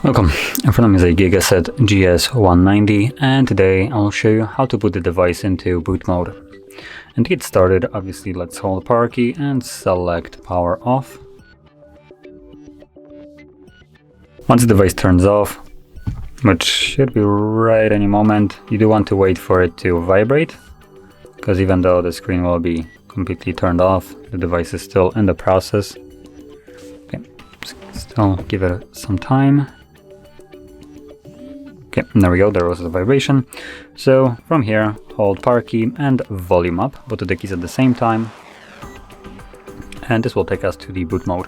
Welcome, in front of me is a GIGASET GS190, and today I'll show you how to put the device into boot mode. And to get started, obviously let's hold the power key and select power off. Once the device turns off, which should be right any moment, you do want to wait for it to vibrate, because even though the screen will be completely turned off, the device is still in the process. Okay, still give it some time. Okay, there we go, there was the vibration. So from here, hold power key and volume up, both of the keys at the same time. And this will take us to the boot mode.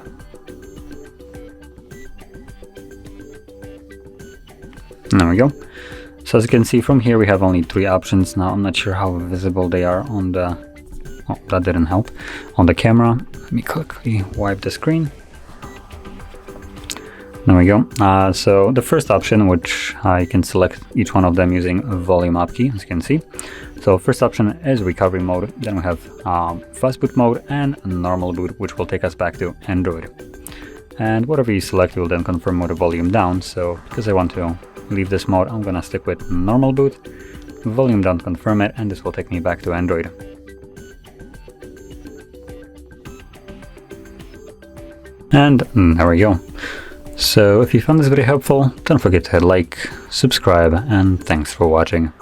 There we go. So as you can see from here, we have only 3 options. Now I'm not sure how visible they are on the... Oh, that didn't help. On the camera. Let me quickly wipe the screen. There we go. So the first option, which I can select each one of them using a volume up key, as you can see. So first option is recovery mode. Then we have fast boot mode and normal boot, which will take us back to Android. And whatever you select will then confirm mode volume down. So because I want to leave this mode, I'm gonna stick with normal boot, volume down, confirm it, and this will take me back to Android. And there we go. So if you found this video helpful, don't forget to hit like, subscribe, and thanks for watching.